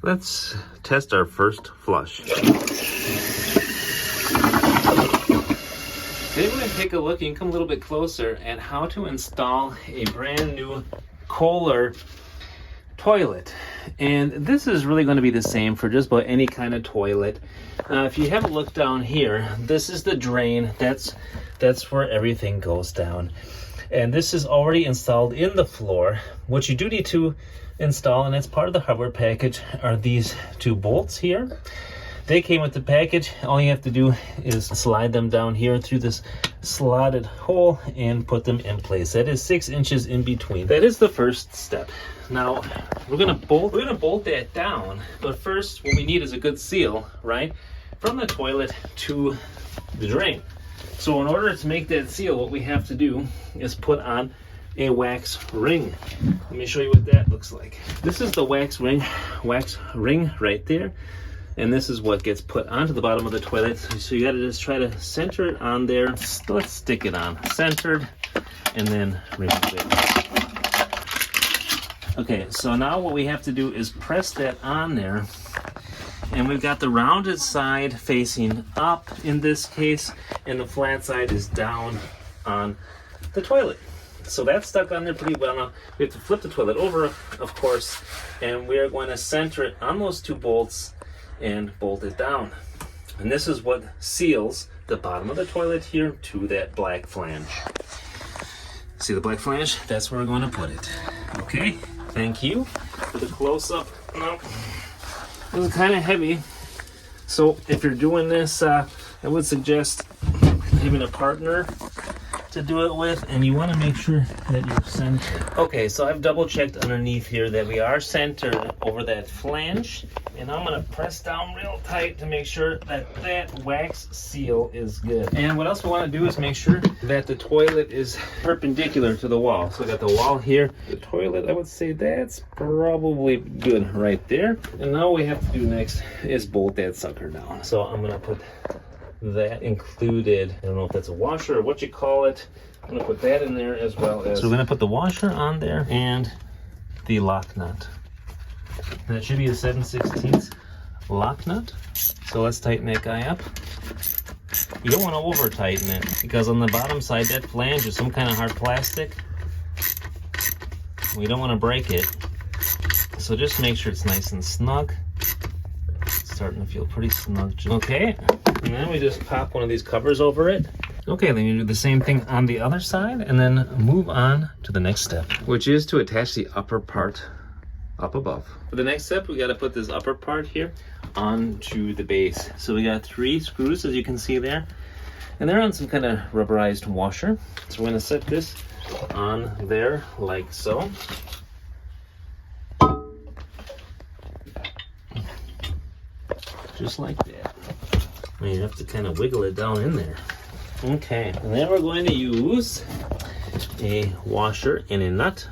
Let's test our first flush. Today we're going to take a look, you can come a little bit closer, at how to install a brand new Kohler toilet. And this is really going to be the same for just about any kind of toilet. If you have a look down here, this is the drain. That's where everything goes down. And this is already installed in the floor. What you do need to install, and it's part of the hardware package, are these two bolts here. They came with the package. All you have to do is slide them down here through this slotted hole and put them in place. That is 6 inches in between. That is the first step. Now we're gonna bolt that down, but first what we need is a good seal, right, from the toilet to the drain. So in order to make that seal, what we have to do is put on a wax ring. Let me show you what that looks like. This is the wax ring right there. And this is what gets put onto the bottom of the toilet. So you gotta just try to center it on there. Let's stick it on centered and then remove it. Okay, so now what we have to do is press that on there. And we've got the rounded side facing up in this case, and the flat side is down on the toilet. So that's stuck on there pretty well. Now we have to flip the toilet over, of course, and we are going to center it on those two bolts and bolt it down. And this is what seals the bottom of the toilet here to that black flange. See the black flange? That's where we're going to put it. Okay, thank you for the close-up. Now, this is kind of heavy, so if you're doing this, I would suggest having a partner to do it with, and you want to make sure that you're centered. Okay, so I've double checked underneath here that we are centered over that flange, and I'm going to press down real tight to make sure that that wax seal is good. And what else we want to do is make sure that the toilet is perpendicular to the wall. So we got the wall here, the toilet, I would say that's probably good right there. And now what we have to do next is bolt that sucker down. So I'm going to put that included, I don't know if that's a washer or what you call it. I'm going to put that in there as well as, so we're going to put the washer on there and the lock nut. That should be a 7/16 lock nut. So let's tighten that guy up. You don't want to over tighten it, because on the bottom side that flange is some kind of hard plastic. We don't want to break it. So just make sure it's nice and snug. It's starting to feel pretty snug. Okay, and then we just pop one of these covers over it. Okay, then you do the same thing on the other side, and then move on to the next step, which is to attach the upper part up above. For the next step, we got to put this upper part here onto the base. So we got 3 screws, as you can see there, and they're on some kind of rubberized washer. So we're going to set this on there like so. Just like that. And you have to kind of wiggle it down in there. Okay, and then we're going to use a washer and a nut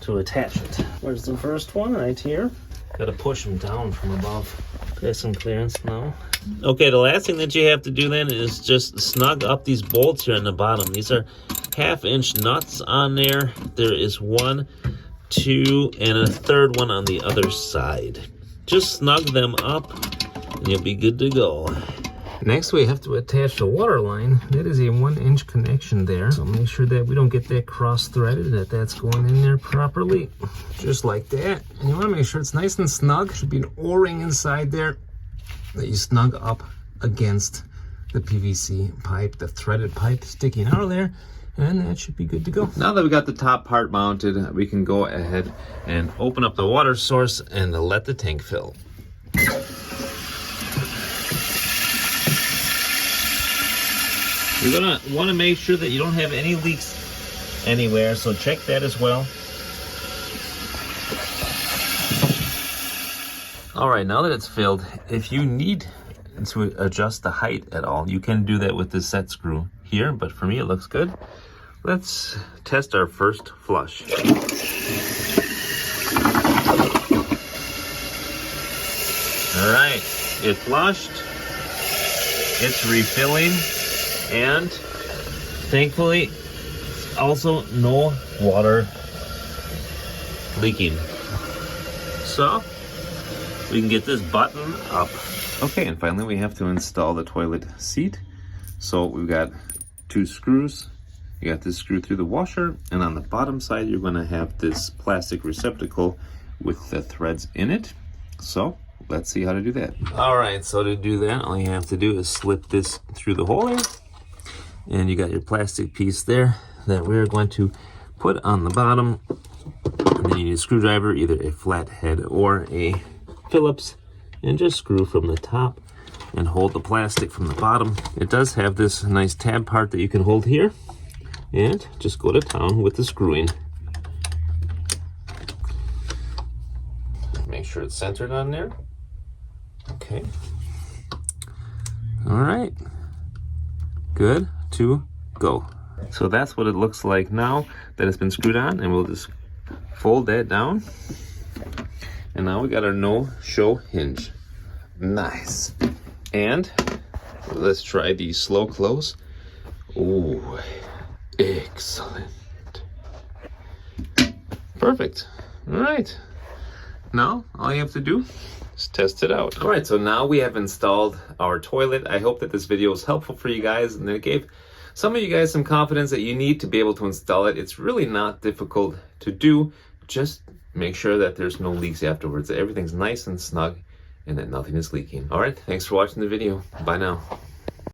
to attach it. Where's the first one? Right here. Got to push them down from above. There's some clearance now. Okay, the last thing that you have to do then is just snug up these bolts here on the bottom. These are 1/2-inch nuts on there. There is 1, 2, and a third one on the other side. Just snug them up and you'll be good to go. Next, we have to attach the water line. That is a 1-inch connection there. So make sure that we don't get that cross-threaded, that that's going in there properly. Just like that. And you want to make sure it's nice and snug. Should be an O-ring inside there that you snug up against the PVC pipe, the threaded pipe sticking out of there. And that should be good to go. Now that we got the top part mounted, we can go ahead and open up the water source and let the tank fill. You're gonna want to make sure that you don't have any leaks anywhere, so check that as well. All right, now that it's filled, if you need to adjust the height at all, you can do that with this set screw here, but for me it looks good. Let's test our first flush. All right, it flushed, it's refilling, and thankfully also no water leaking. So we can get this button up. Okay, and finally we have to install the toilet seat. So we've got 2 screws. You got this screw through the washer, and on the bottom side you're going to have this plastic receptacle with the threads in it. So let's see how to do that. All right, so to do that, all you have to do is slip this through the hole here, and you got your plastic piece there that we're going to put on the bottom. And then you need a screwdriver, either a flathead or a Phillips, and just screw from the top and hold the plastic from the bottom. It does have this nice tab part that you can hold here, and just go to town with the screwing. Make sure it's centered on there. Okay. All right. Good to go. So that's what it looks like now that it's been screwed on, and we'll just fold that down. And now we got our no-show hinge. Nice. And let's try the slow close. Ooh, excellent. Perfect. All right. Now all you have to do is test it out. All right, so now we have installed our toilet. I hope that this video was helpful for you guys, and that it gave some of you guys some confidence that you need to be able to install it. It's really not difficult to do. Just make sure that there's no leaks afterwards, that everything's nice and snug, and that nothing is leaking. All right, thanks for watching the video. Bye now.